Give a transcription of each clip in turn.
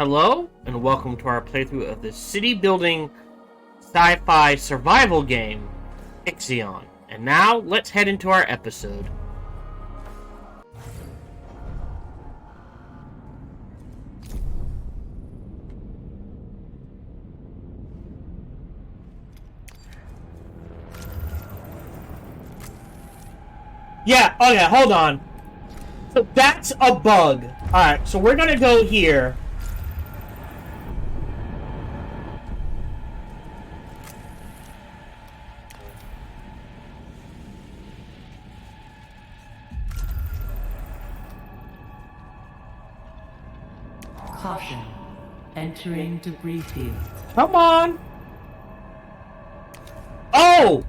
Hello, and welcome to our playthrough of the city-building sci-fi survival game, Ixion. And now, let's head into our episode. Yeah, okay, hold on. So that's a bug. Alright, so we're gonna go here. Caution. Entering debris field. Come on! Oh!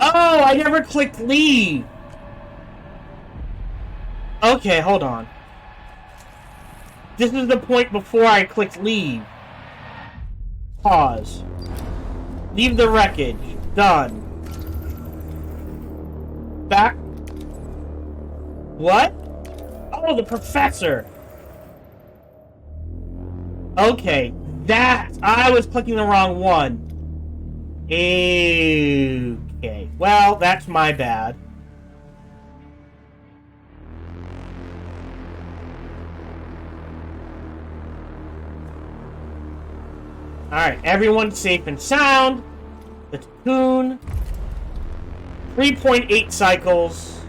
Oh, I never clicked leave! Okay, hold on. This is the point before I clicked leave. Pause. Leave the wreckage. Done. Back. What? Oh, the professor! Okay, that... I was clicking the wrong one. Okay. Well, that's my bad. Alright, everyone's safe and sound. The Tiqqun. 3.8 cycles.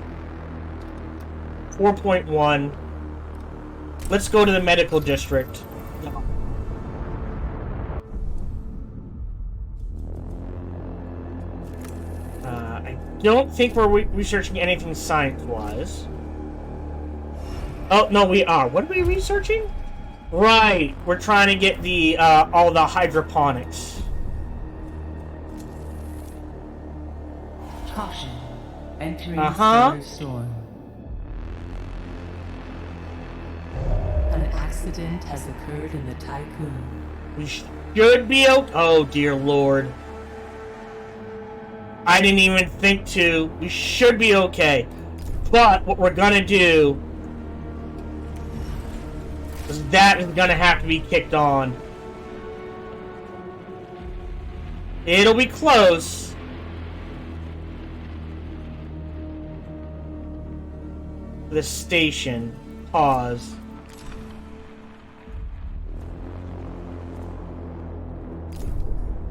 4.1. Let's go to the medical district. I don't think we're researching anything science-wise. Oh, no, we are. What are we researching? Right, we're trying to get the, all the hydroponics. Caution. Entering thunderstorm. An accident has occurred in the Tiqqun. We should be okay. Oh, dear Lord. I didn't even think to. We should be okay. But what we're gonna do is that is gonna have to be kicked on. It'll be close. The station. Pause.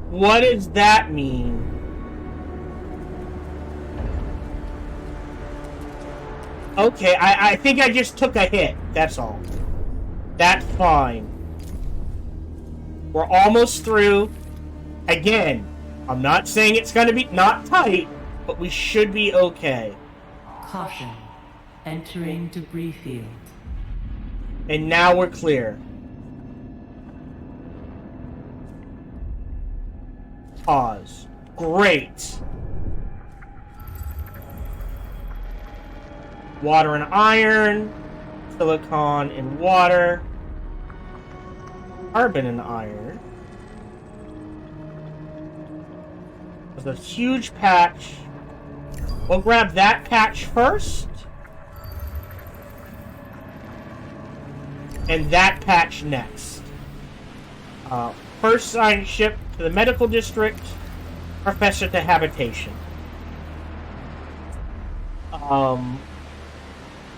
What does that mean? Okay, I think I just took a hit. That's all. That's fine. We're almost through. Again, I'm not saying it's gonna be not tight, but we should be okay. Caution. Entering debris field. And now we're clear. Pause. Great. Water and iron. Silicon and water. Carbon and iron. There's a huge patch. We'll grab that patch first. And that patch next. First science ship to the medical district. Professor to habitation.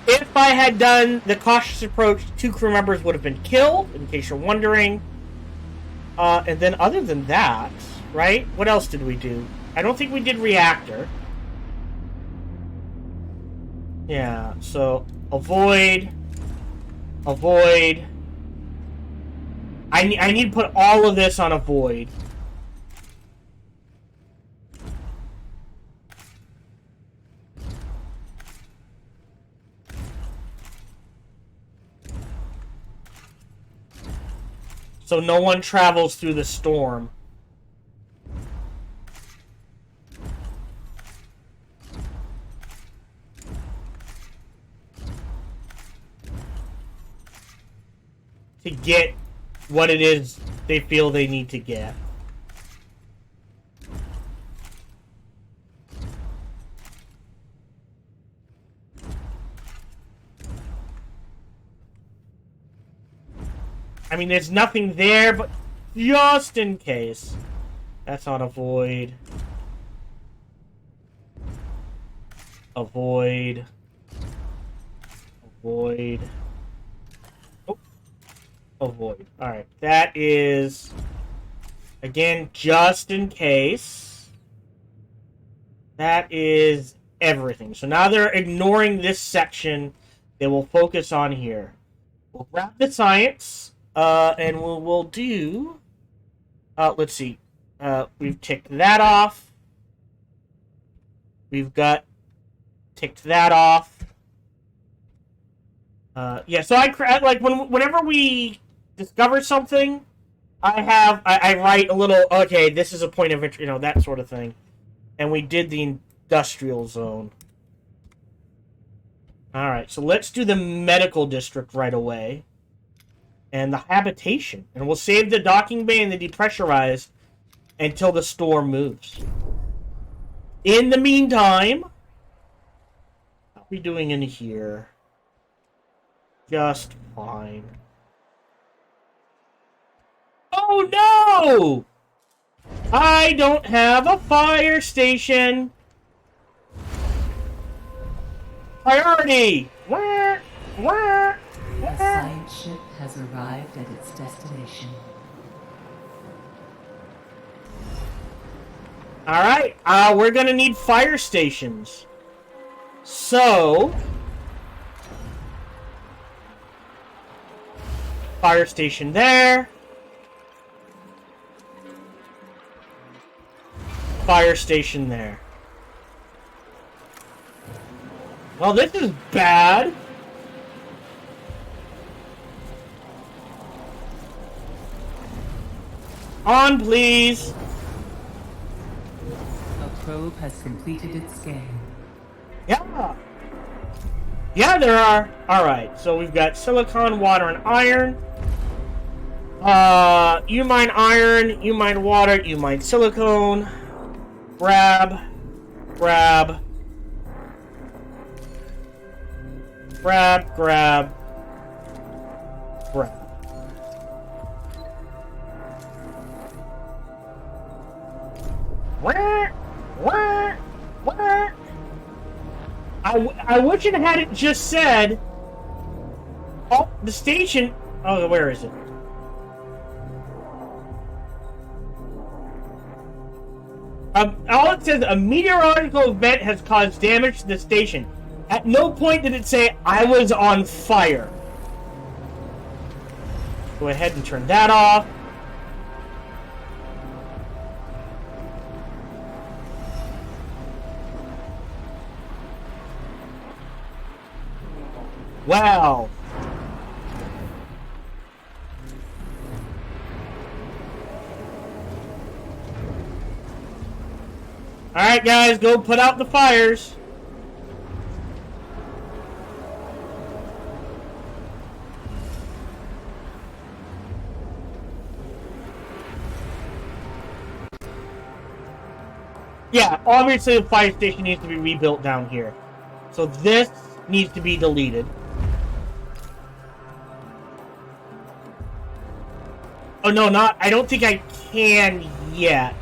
If I had done the cautious approach, 2 crew members would have been killed, in case you're wondering. And then other than that, right? What else did we do? I don't think we did reactor. Yeah, so avoid. Avoid. I need to put all of this on avoid. So no one travels through the storm. To get what it is they feel they need to get. I mean, there's nothing there, but just in case. That's not a void. Avoid. Avoid. Oh. Avoid. Alright, that is... Again, just in case. That is everything. So now they're ignoring this section. They will focus on here. We'll grab the science, and we'll do... let's see. We've ticked that off. We've got ticked that off. Yeah, so I like whenever we discover something, I write a little, okay, this is a point of interest, that sort of thing. And we did the industrial zone. Alright, so let's do the medical district right away. And the habitation. And we'll save the docking bay and the depressurized until the store moves. In the meantime, what are we doing in here? Just fine. Oh no! I don't have a fire station! Priority! Wah, wah, wah. A science ship has arrived at its destination. Alright, we're gonna need fire stations. So... Fire station there. Fire station there. Well, this is bad. On, please. A probe has completed its scan. Yeah. Yeah, there are. Alright, so we've got silicon, water, and iron. You mine iron, you mine water, you mine silicone. Grab. Grab. Grab, grab. Grab. Wah, wah, wah. I wish it had it just said, oh, the station, oh, where is it? All it says, a meteorological event has caused damage to the station. At no point did it say, I was on fire. Go ahead and turn that off. Wow. Alright, guys, go put out the fires. Yeah, obviously the fire station needs to be rebuilt down here. So this needs to be deleted. Oh, no, not... I don't think I can yet.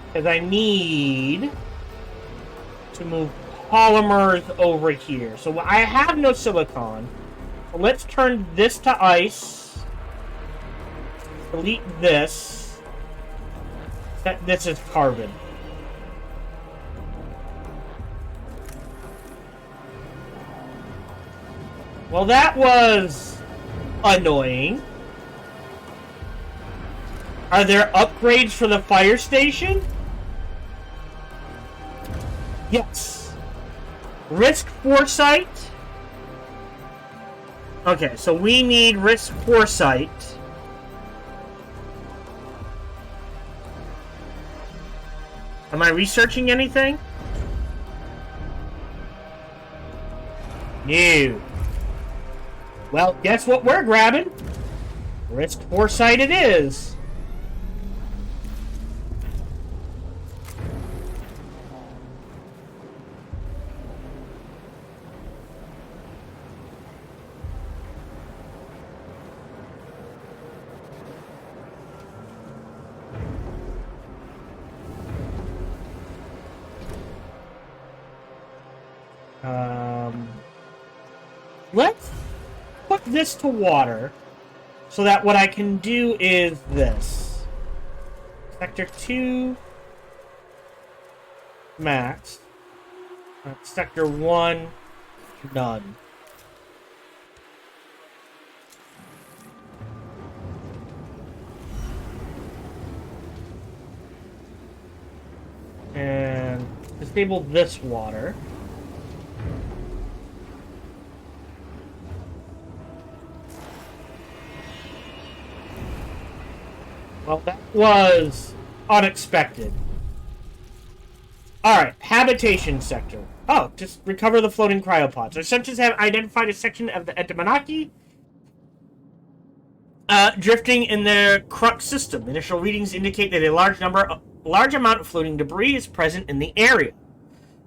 Because I need to move polymers over here. So I have no silicon. So let's turn this to ice. Delete this. This is carbon. Well, that was annoying. Are there upgrades for the fire station? Yes. Risk foresight. Okay, so we need risk foresight. Am I researching anything? No. Well, guess what we're grabbing? Risk foresight it is. Let's put this to water so that what I can do is this. Sector 2 max. Sector 1 none. And disable this water. Well, that was unexpected. Alright, habitation sector. Oh, just recover the floating cryopods. Our sensors have identified a section of the Etamanaki drifting in their crux system. Initial readings indicate that a large amount of floating debris is present in the area.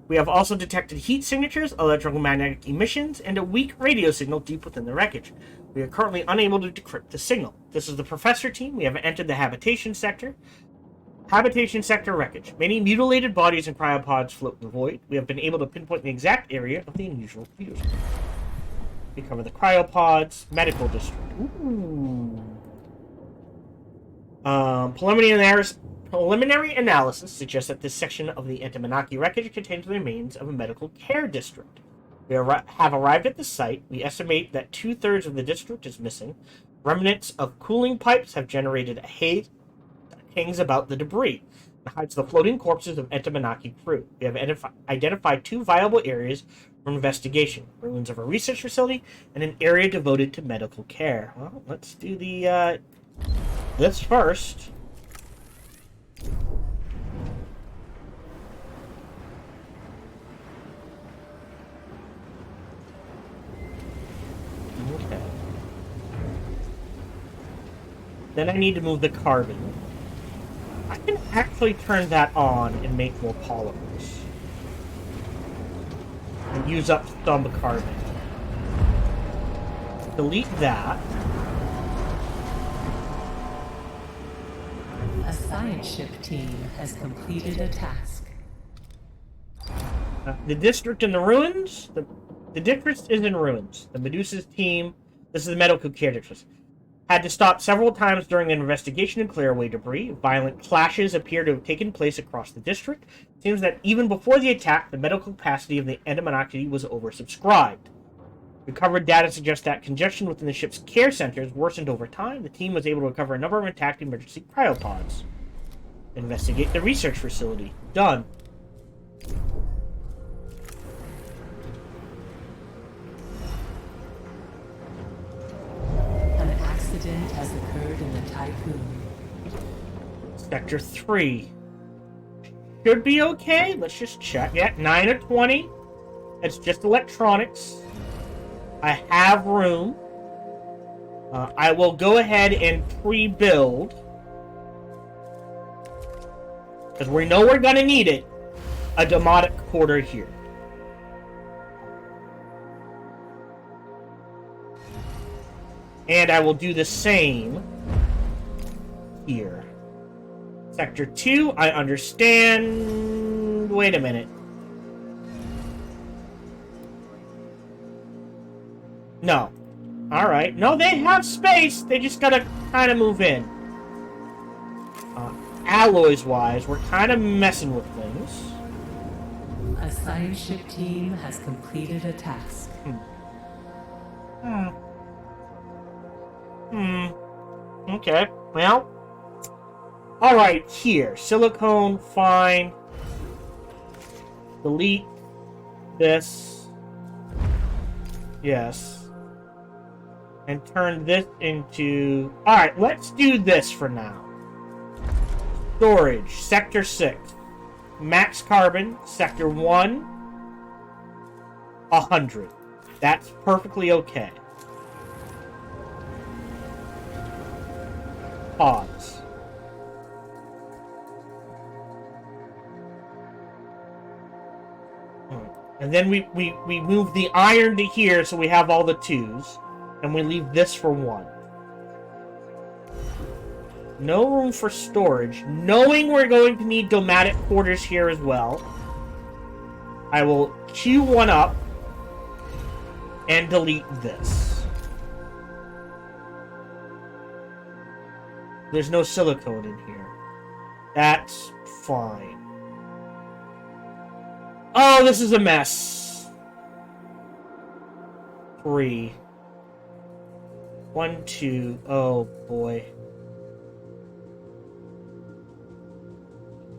We have also detected heat signatures, electromagnetic emissions, and a weak radio signal deep within the wreckage. We are currently unable to decrypt the signal. This is the Professor team. We have entered the habitation sector. Habitation sector wreckage. Many mutilated bodies and cryopods float in the void. We have been able to pinpoint the exact area of the unusual fusion. We cover the cryopods. Medical district. Ooh. Preliminary analysis suggests that this section of the Etamanaki wreckage contains the remains of a medical care district. We have arrived at the site. We estimate that 2/3 of the district is missing. Remnants of cooling pipes have generated a haze that hangs about the debris and hides the floating corpses of Etamanaki crew. We have identified 2 viable areas for investigation: ruins of a research facility and an area devoted to medical care. Well, let's do the this first. Okay. Then I need to move the carbon. I can actually turn that on and make more polymers. And use up some carbon. Delete that. A science ship team has completed a task. The district in the ruins. The district is in ruins. The Medusa's team, this is the medical care district, had to stop several times during an investigation to clear away debris. Violent clashes appear to have taken place across the district. It seems that even before the attack, the medical capacity of the Etamanaki was oversubscribed. Recovered data suggests that congestion within the ship's care centers worsened over time. The team was able to recover a number of intact emergency cryopods. Investigate the research facility. Done. An accident has occurred in the Tiqqun. Sector 3. Should be okay. Let's just check. Yeah, 9 of 20. It's just electronics. I have room. I will go ahead and pre-build, because we know we're going to need it, a demotic quarter here. And I will do the same here. Sector 2, I understand. Wait a minute. No. Alright. No, they have space. They just gotta kind of move in. Alloys-wise, we're kind of messing with things. A science ship team has completed a task. Okay. Well. Alright, here. Silicone, fine. Delete this. Yes. And turn this into... Alright, let's do this for now. Storage, Sector 6. Max carbon, Sector 1. 100. That's perfectly okay. Pause. And then we move the iron to here so we have all the 2s. And we leave this for 1. No room for storage. Knowing we're going to need domatic quarters here as well, I will queue one up And delete this. There's no silicone in here. That's fine. Oh, this is a mess. 3. 1, 2. Oh, boy.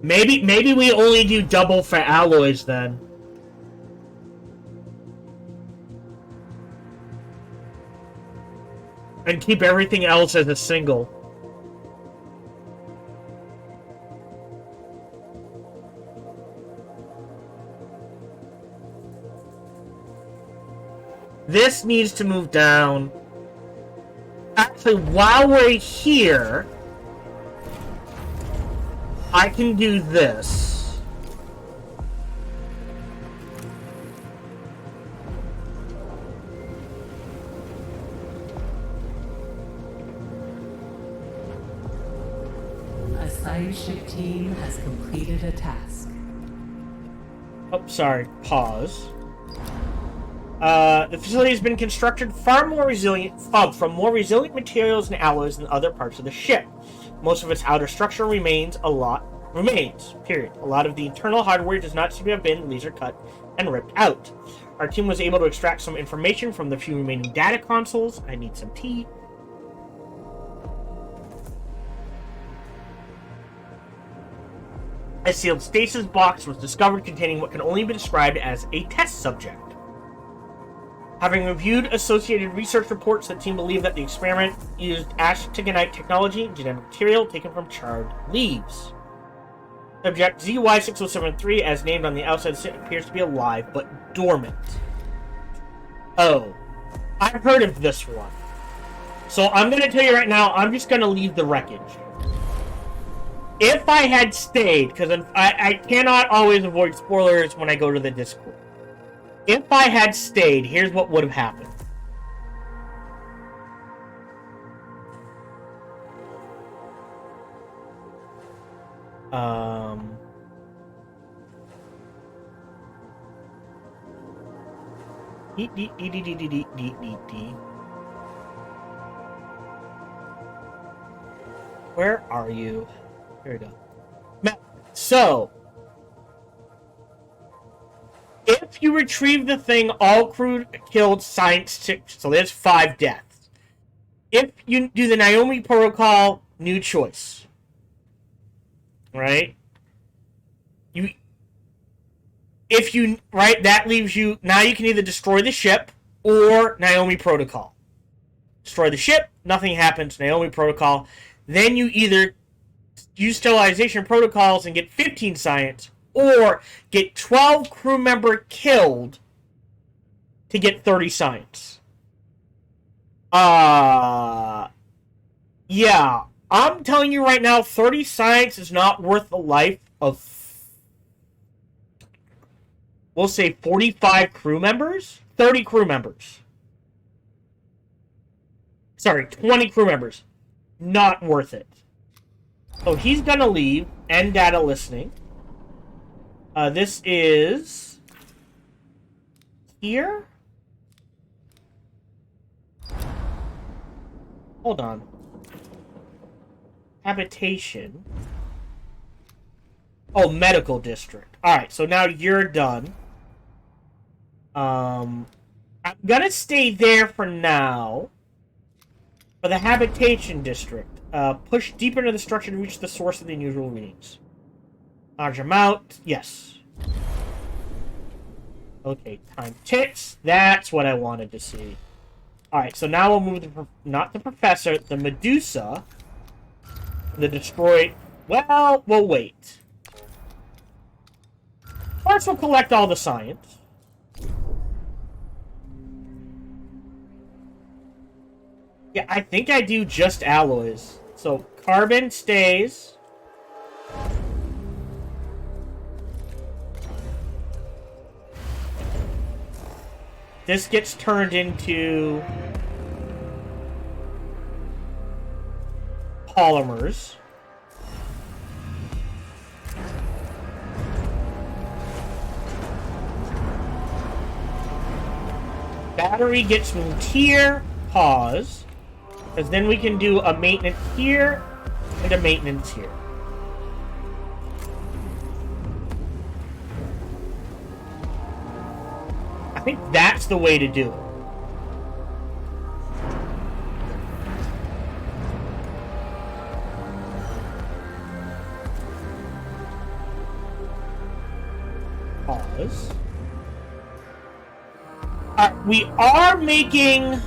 Maybe we only do double for alloys then. And keep everything else as a single. This needs to move down. Actually, while we're here, I can do this. A scifi team has completed a task. Oh, sorry. Pause. The facility has been constructed from more resilient materials and alloys than other parts of the ship. Most of its outer structure remains. Period. A lot of the internal hardware does not seem to have been laser cut and ripped out. Our team was able to extract some information from the few remaining data consoles. I need some tea. A sealed stasis box was discovered containing what can only be described as a test subject. Having reviewed associated research reports, the team believed that the experiment used Tiqqunite technology, genetic material taken from charred leaves. Subject ZY6073, as named on the outside, appears to be alive but dormant. Oh, I've heard of this one. So I'm going to tell you right now, I'm just going to leave the wreckage. If I had stayed, because I cannot always avoid spoilers when I go to the Discord. If I had stayed, here's what would have happened. Where are you? Here we go. So, if you retrieve the thing, all crew killed, science 6. So there's 5 deaths. If you do the Naomi protocol, new choice. Right? That leaves you, now you can either destroy the ship or Naomi protocol. Destroy the ship, nothing happens, Naomi protocol. Then you either use sterilization protocols and get 15 science, or get 12 crew member killed to get 30 science. Yeah. I'm telling you right now, 30 science is not worth the life of, we'll say 45 crew members? 30 crew members. Sorry, 20 crew members. Not worth it. So he's gonna leave. End data listening. This is here. Hold on. Habitation. Oh, medical district. Alright, so now you're done. I'm gonna stay there for now. For the habitation district. Push deeper into the structure to reach the source of the unusual readings. Large amount. Yes. Okay, time ticks. That's what I wanted to see. Alright, so now we'll move not the professor, the Medusa. The destroyed. Well, we'll wait. First, we'll collect all the science. Yeah, I think I do just alloys. So, carbon stays. This gets turned into polymers. Battery gets moved here. Pause. Because then we can do a maintenance here and a maintenance here. I think that's the way to do it. Pause. We are making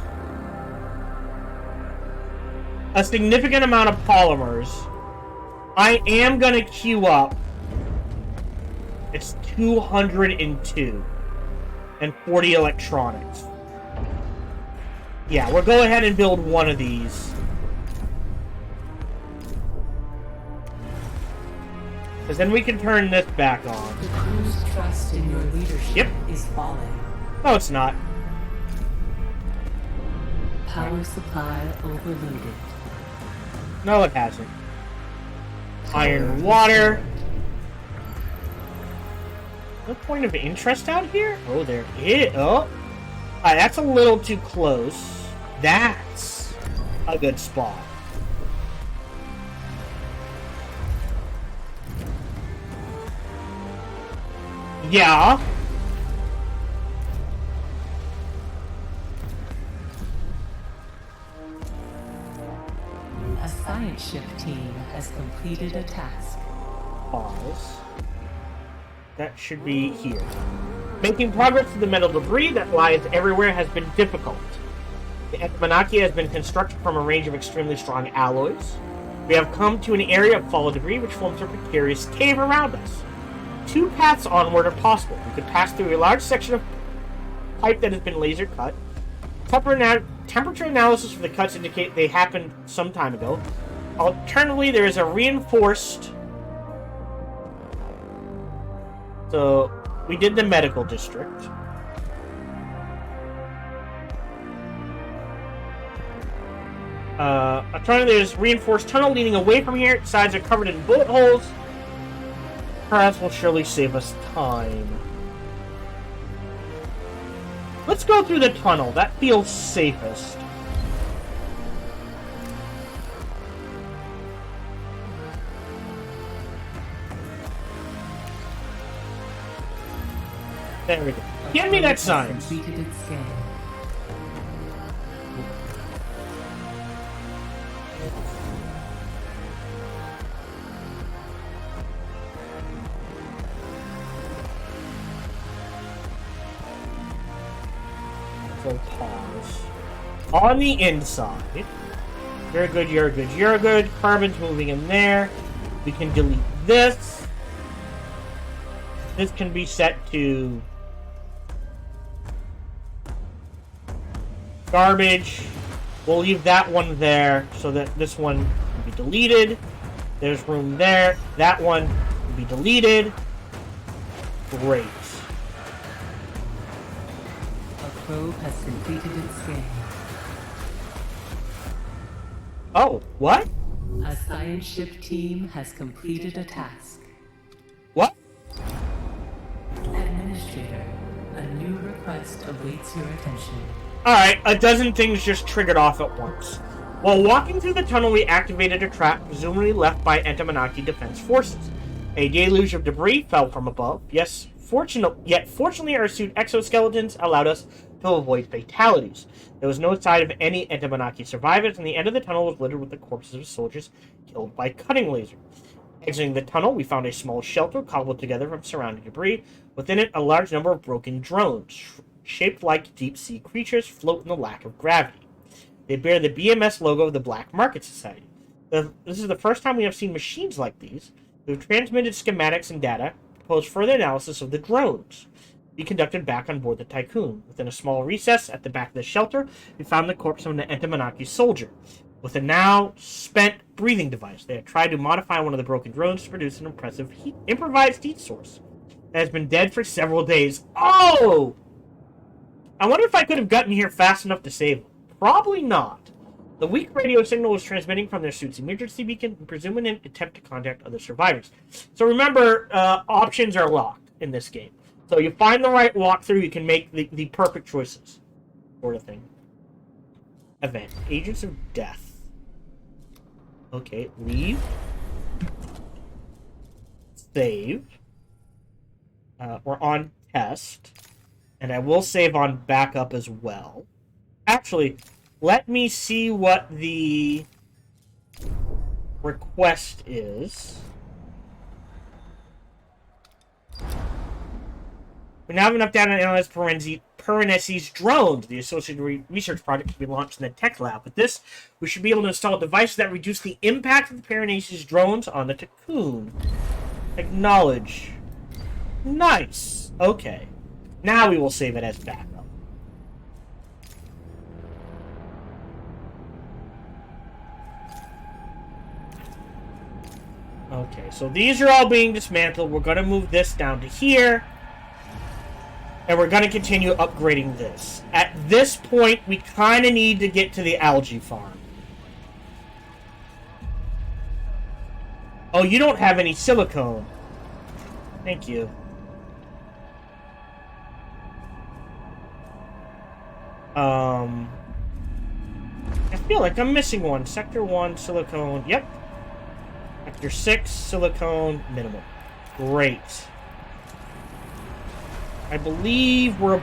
a significant amount of polymers. I am going to queue up. It's 202 and 40 electronics. Yeah, we'll go ahead and build one of these. Because then we can turn this back on. The crew's trust in your leadership is falling. No, it's not. Power supply overloaded. No, it hasn't. Iron water. No point of interest out here? Oh, there is. Oh. Alright, that's a little too close. That's a good spot. Yeah. A science ship team has completed a task. Pause. That should be here. Making progress through the metal debris that lies everywhere has been difficult. The Entomonaki has been constructed from a range of extremely strong alloys. We have come to an area of fallen debris which forms a precarious cave around us. Two paths onward are possible. We could pass through a large section of pipe that has been laser cut. Temperature analysis for the cuts indicate they happened some time ago. Alternatively, there is a reinforced... So, we did the medical district. Alternatively, there's reinforced tunnel leading away from here. Sides are covered in bullet holes. Perhaps will surely save us time. Let's go through the tunnel. That feels safest. There we go. Give me that sign. Completed its scan. So pause. On the inside. You're good, you're good, you're good. Carbon's moving in there. We can delete this. This can be set to garbage. We'll leave that one there so that this one can be deleted. There's room there. That one can be deleted. Great. A probe has completed its scan. Oh, what? A science ship team has completed a task. What? Administrator, a new request awaits your attention. Alright, a dozen things just triggered off at once. While walking through the tunnel, we activated a trap presumably left by Entomonaki Defense Forces. A deluge of debris fell from above. Yes, fortunately our suit exoskeletons allowed us to avoid fatalities. There was no sign of any Entomonaki survivors, and the end of the tunnel was littered with the corpses of soldiers killed by cutting laser. Exiting the tunnel, we found a small shelter cobbled together from surrounding debris. Within it, a large number of broken drones, shaped like deep-sea creatures, float in the lack of gravity. They bear the BMS logo of the Black Market Society. This is the first time we have seen machines like these. We've transmitted schematics and data, proposed further analysis of the drones. We conducted back on board the Tiqqun. Within a small recess at the back of the shelter, we found the corpse of an Entomonaki soldier. With a now spent breathing device, they had tried to modify one of the broken drones to produce an impressive improvised heat source that has been dead for several days. Oh! I wonder if I could have gotten here fast enough to save him. Probably not. The weak radio signal was transmitting from their suit's emergency beacon and presuming an attempt to contact other survivors. So remember, options are locked in this game. So you find the right walkthrough, you can make the perfect choices. sort of thing. Event. Agents of Death. Okay, leave. Save. We're on test. And I will save on backup as well. Actually, let me see what the request is. We now have enough data to analyze Piranesi's drones. The associated research project can be launched in the tech lab. With this, we should be able to install devices that reduce the impact of the Piranesi's drones on the Tiqqun. Acknowledge. Nice. Okay. Now we will save it as backup. Okay, so these are all being dismantled. We're going to move this down to here. And we're going to continue upgrading this. At this point, we kind of need to get to the algae farm. Oh, you don't have any silicone. Thank you. I feel like I'm missing one. Sector 1, silicone. Yep. Sector 6, silicone, minimum. Great. I believe we're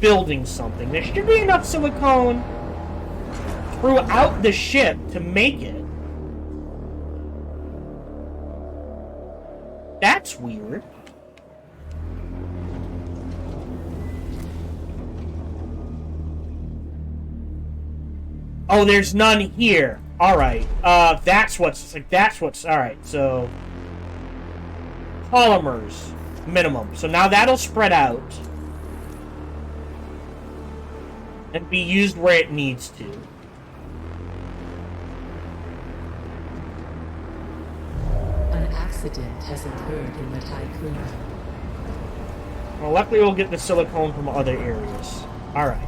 building something. There should be enough silicone throughout the ship to make it. That's weird. Oh, there's none here. Alright. That's what's... Alright, so... Polymers. Minimum. So now that'll spread out. And be used where it needs to. An accident has occurred in the Tiqqun. Well, luckily we'll get the silicone from other areas. Alright.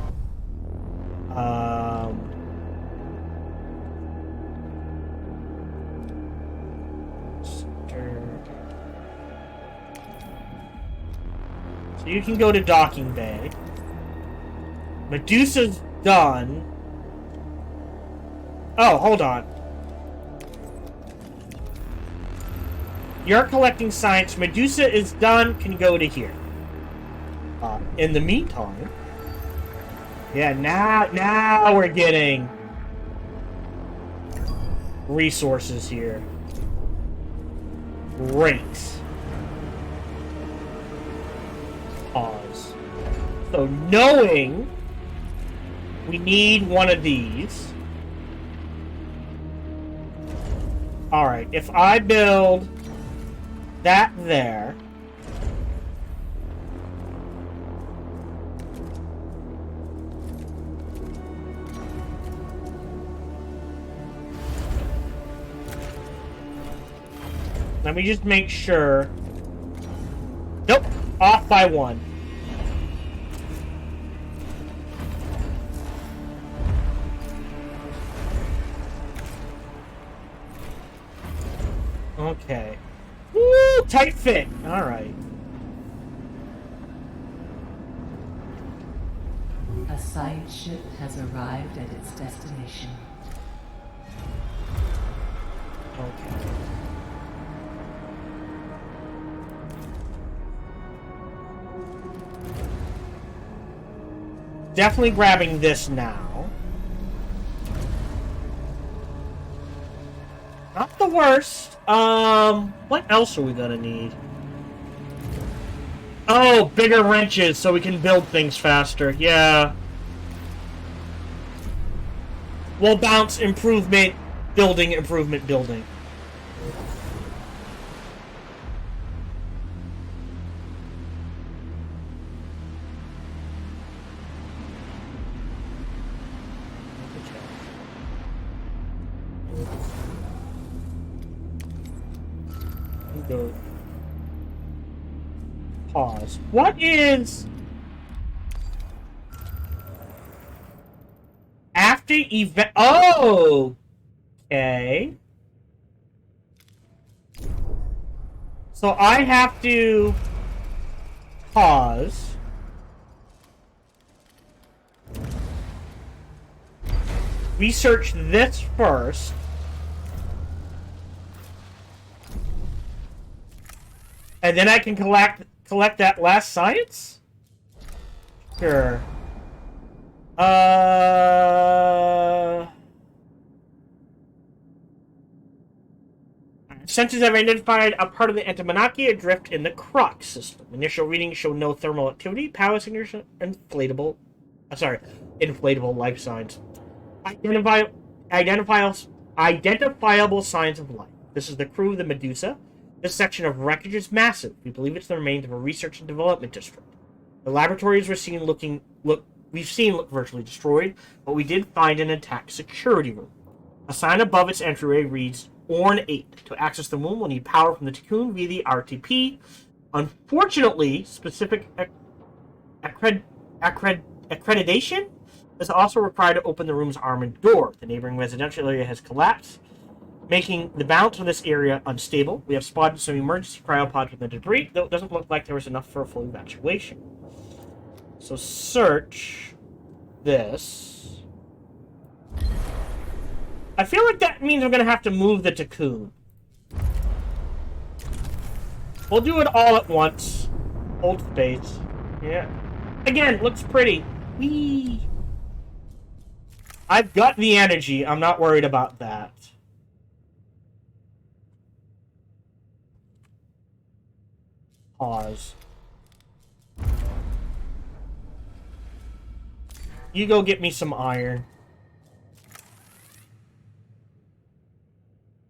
So you can go to docking bay. Medusa's done. Oh, hold on. You're collecting science. Medusa is done. Can go to here. In the meantime... Yeah, now we're getting... resources here. Great. Pause. So knowing we need one of these. Alright, if I build that there. Let me just make sure. Nope. Off by one. Okay. Woo! Tight fit. Alright. A science ship has arrived at its destination. Okay. Definitely grabbing this now. Not the worst. What else are we gonna need? Oh, bigger wrenches so we can build things faster. Yeah. We'll bounce improvement, building, improvement, building. Go. Pause. What is after event? Oh, okay. So I have to pause. research this first. And then I can collect that last science? Sure. Sensors have identified a part of the Antimonarchy adrift in the Croc system. Initial readings show no thermal activity, power signature, inflatable life signs. Identifiable signs of life. This is the crew of the Medusa. This section of wreckage is massive. We believe it's the remains of a research and development district. The laboratories we've seen look virtually destroyed, but we did find an intact security room. A sign above its entryway reads Orn 8. To access the room, we'll need power from the Tiqqun via the RTP. Unfortunately, specific accreditation is also required to open the room's armored door. The neighboring residential area has collapsed, making the balance of this area unstable. We have spotted some emergency cryopods from the debris, though it doesn't look like there was enough for a full evacuation. So search this. I feel like that means I'm going to have to move the Tiqqun. We'll do it all at once. Hold space. Yeah. Again, looks pretty. Whee! I've got the energy. I'm not worried about that. Pause. You go get me some iron.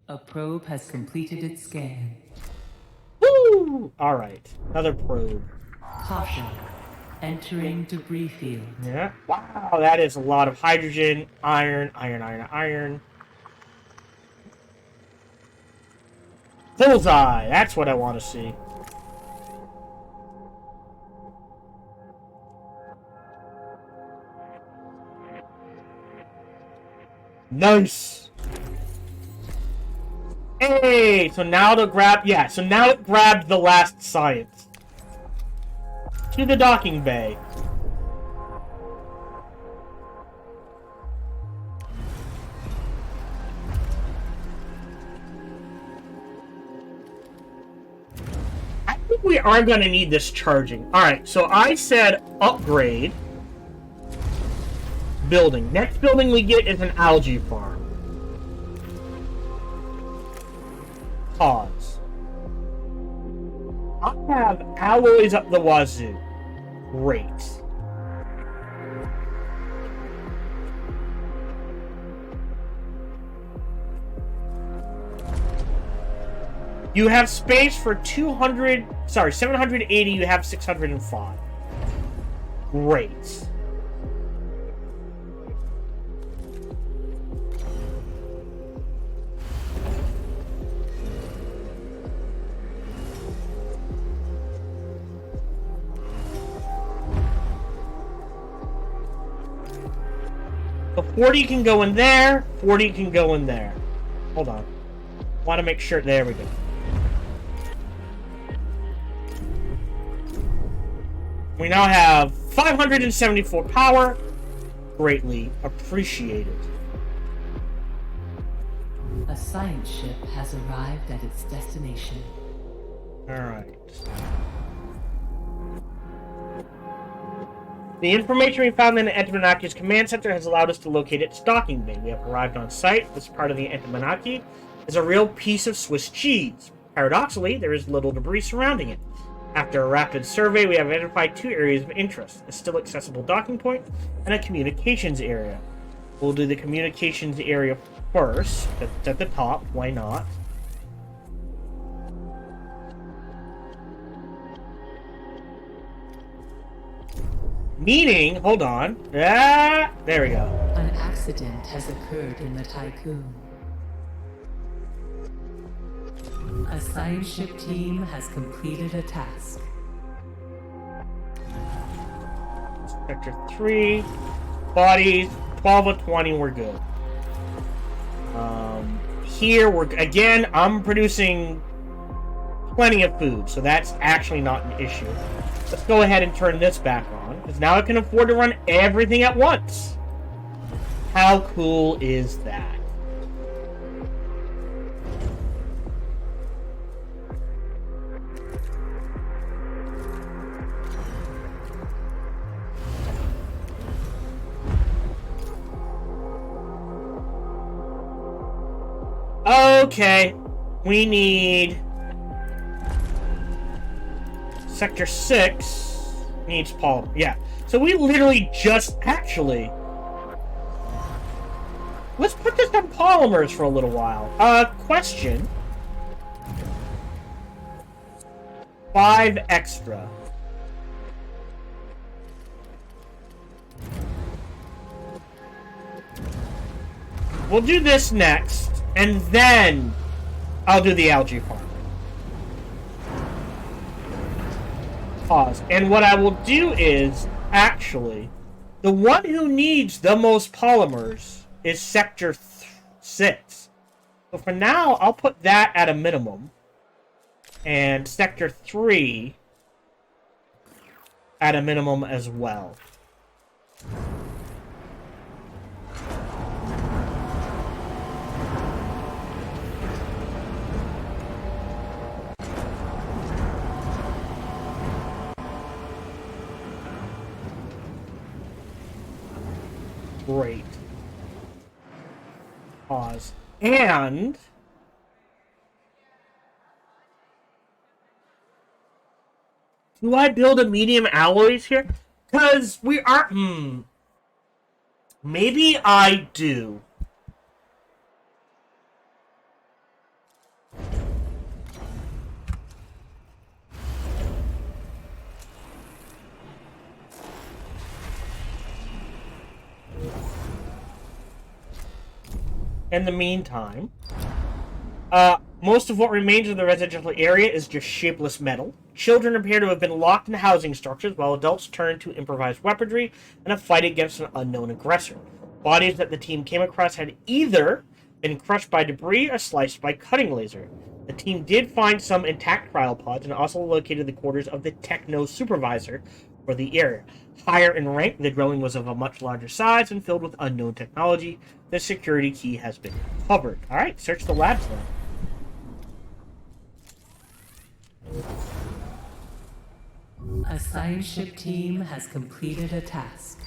A probe has completed its scan. Woo! Alright. Another probe. Caution. Entering debris field. Yeah. Wow, that is a lot of hydrogen, iron. Bullseye! That's what I want to see. Nice! Hey! So now to grab... Yeah, so now it grabbed the last science. To the docking bay. I think we are going to need this charging. Alright, so I said upgrade. Building. Next building we get is an algae farm. Pause. I have alloys up the wazoo. Great. You have space for 780, you have 605. Great. So 40 can go in there, 40 can go in there. Hold on. Want to make sure. There we go. We now have 574 power. Greatly appreciated. A science ship has arrived at its destination. Alright. The information we found in the Antimonarchy's command center has allowed us to locate its docking bay. We have arrived on site. This part of the Antimonarchy is a real piece of Swiss cheese. Paradoxically, there is little debris surrounding it. After a rapid survey, we have identified 2 areas of interest: a still accessible docking point and a communications area. We'll do the communications area first. That's at the top. Why not? Meaning, hold on. Ah, there we go. An accident has occurred in the Tiqqun. A science ship team has completed a task. Sector 3. Bodies. 12 of 20, we're good. Here, I'm producing plenty of food, so that's actually not an issue. Let's go ahead and turn this back on, because now I can afford to run everything at once. How cool is that? Okay, we need Sector 6 needs Paul. Yeah, so we literally just actually let's put this on polymers for a little while. Question. 5 extra. We'll do this next, and then I'll do the algae farm. Pause. And what I will do is, actually, the one who needs the most polymers is Sector 6. So for now, I'll put that at a minimum. And Sector 3 at a minimum as well. Great. Pause. And do I build a medium alloys here? Because we are... Maybe I do. In the meantime, most of what remains of the residential area is just shapeless metal. Children appear to have been locked in housing structures, while adults turn to improvised weaponry and a fight against an unknown aggressor. Bodies that the team came across had either been crushed by debris or sliced by cutting laser. The team did find some intact cryopods and also located the quarters of the techno supervisor for the area. Higher in rank, the dwelling was of a much larger size and filled with unknown technology. The security key has been recovered. Alright, search the labs then. A science ship team has completed a task.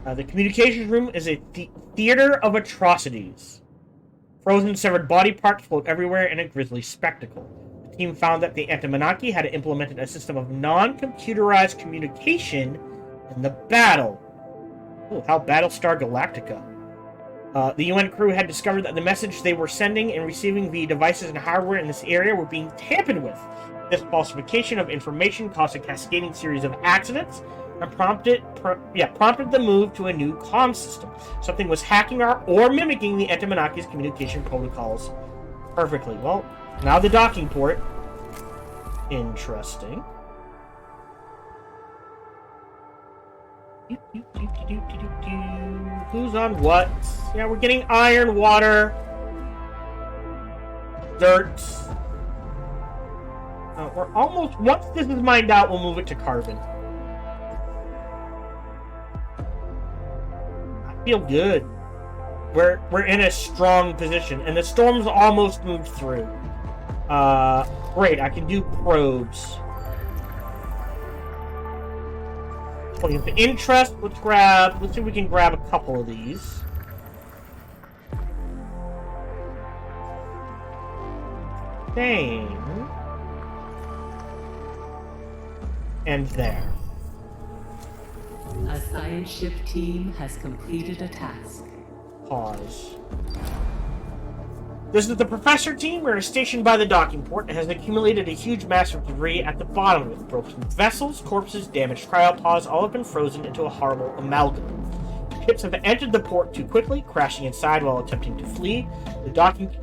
The communications room is a theater of atrocities. Frozen, severed body parts float everywhere in a grisly spectacle. The team found that the Antimonaki had implemented a system of non-computerized communication in the battle. Oh, how Battlestar Galactica. The UN crew had discovered that the message they were sending and receiving via devices and hardware in this area were being tampered with. This falsification of information caused a cascading series of accidents and prompted the move to a new comm system. Something was hacking or mimicking the Antimonakis' communication protocols perfectly. Well, now the docking port. Interesting. Who's on what? Yeah, we're getting iron, water, dirt. We're almost... Once this is mined out, we'll move it to carbon. I feel good. We're in a strong position, and the storm's almost moved through. Great, I can do probes. Point of interest, let's see if we can grab a couple of these. Same. And there. A science ship team has completed a task. Pause. This is the Professor team. We're stationed by the docking port. It has accumulated a huge mass of debris at the bottom of it. Broken vessels, corpses, damaged cryopods, all have been frozen into a horrible amalgam. Ships have entered the port too quickly, crashing inside while attempting to flee. The docking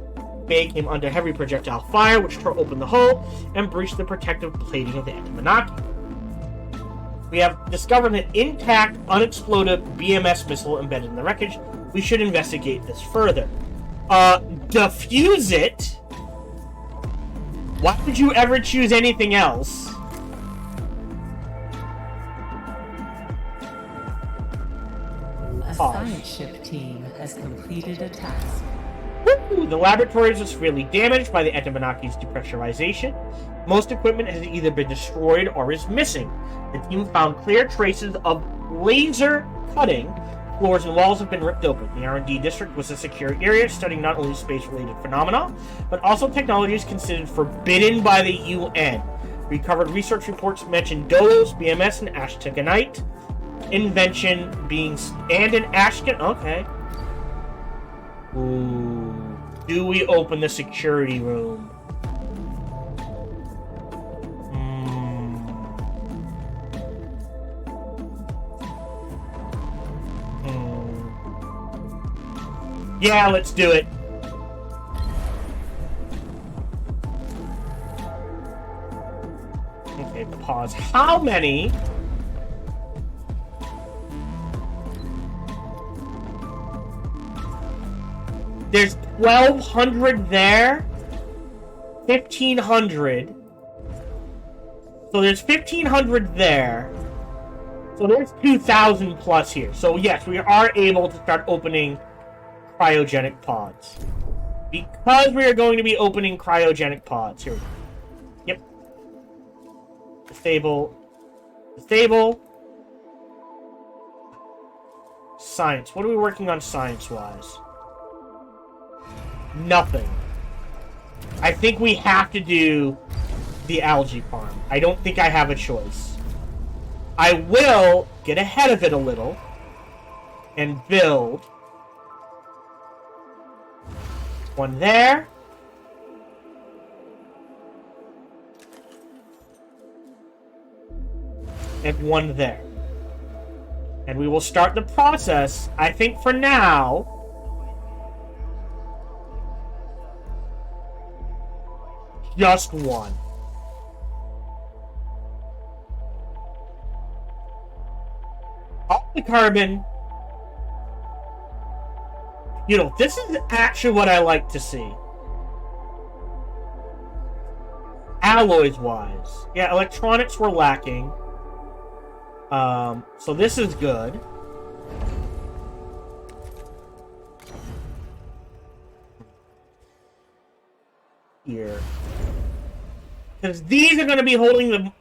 bay came under heavy projectile fire, which tore open the hull and breached the protective plating of the Antimonaki. We have discovered an intact, unexploded BMS missile embedded in the wreckage. We should investigate this further. Defuse it? Why would you ever choose anything else? A science ship team has completed a task. Woo! The laboratories are severely damaged by the Etaminaki's depressurization. Most equipment has either been destroyed or is missing. The team found clear traces of laser cutting. Floors and walls have been ripped open. The R&D district was a secure area studying not only space-related phenomena, but also technologies considered forbidden by the UN. Recovered research reports mention dodos, BMS, and ashtiganite. Invention being... and an ashtigan... okay. Ooh. Do we open the security room? Yeah, let's do it. Okay, pause. How many? There's 1,200 there. 1,500. So there's 1,500 there. So there's 2,000 plus here. So yes, we are able to start opening cryogenic pods. Because we are going to be opening cryogenic pods. Here we go. Yep. Disable. Disable. Science. What are we working on science-wise? Nothing. I think we have to do the algae farm. I don't think I have a choice. I will get ahead of it a little and build one there. And one there. And we will start the process, I think for now, just one. All the carbon. You know, this is actually what I like to see. Alloys-wise. Yeah, electronics were lacking. So this is good. Here. Because these are going to be holding the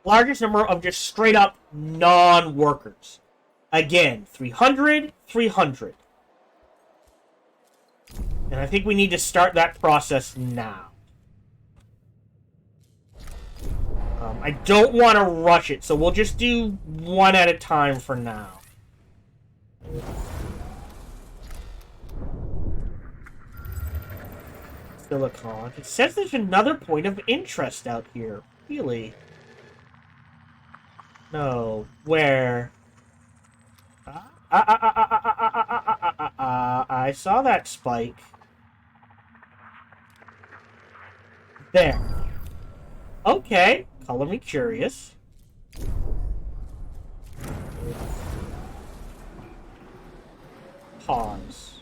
largest number of just straight up non-workers. Again, 300, 300. And I think we need to start that process now. I don't want to rush it, so we'll just do one at a time for now. Silicon. It says there's another point of interest out here. Really? No. Where? I saw that spike. There. Okay. Color me curious. Pause.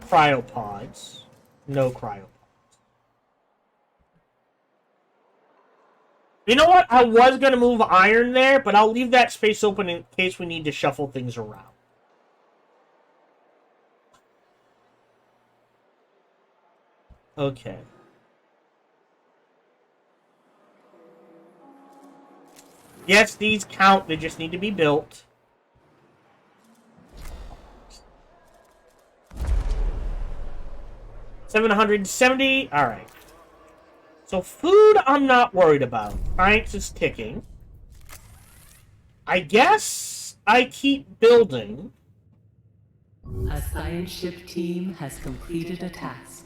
Cryopods. No cryopods. You know what? I was going to move iron there, but I'll leave that space open in case we need to shuffle things around. Okay. Yes, these count. They just need to be built. $770. All right. So food, I'm not worried about. Science is ticking. I guess I keep building. A science ship team has completed a task.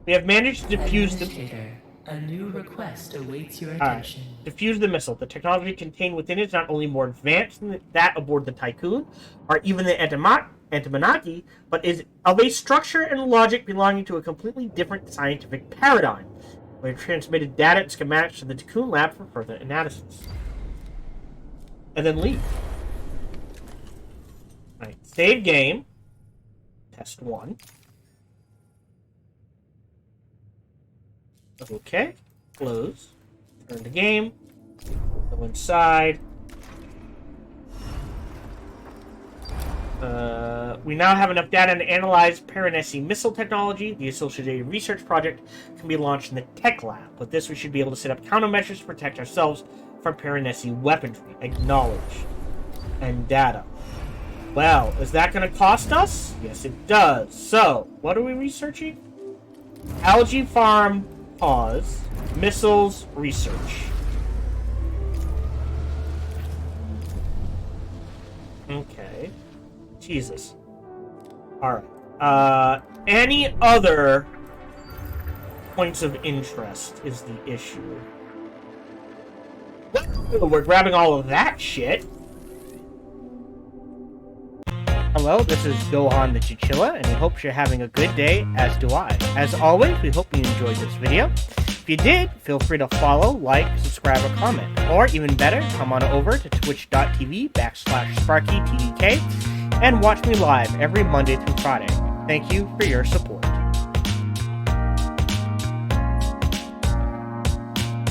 We have managed to defuse the... A new request awaits your attention. Right. Defuse the missile. The technology contained within it is not only more advanced than that aboard the Tiqqun, or even the Etaminaki, but is of a structure and logic belonging to a completely different scientific paradigm. We have transmitted data and schematics to the Tiqqun lab for further analysis. And then leave. Alright, save game. Test 1. Okay, close. Turn the game. Go inside. We now have enough data to analyze Paranesi missile technology. The associated research project can be launched in the tech lab. With this, we should be able to set up countermeasures to protect ourselves from Paranesi weaponry. Acknowledge. And data. Well, is that going to cost us? Yes, it does. So, what are we researching? Algae farm, pause. Missiles, research. Okay. Jesus. Alright. Any other points of interest is the issue. We're grabbing all of that shit. Hello, this is Gohan the Chichilla, and we hope you're having a good day, as do I. As always, we hope you enjoyed this video. If you did, feel free to follow, like, subscribe, or comment. Or, even better, come on over to twitch.tv/SparkyTDK and watch me live every Monday through Friday. Thank you for your support.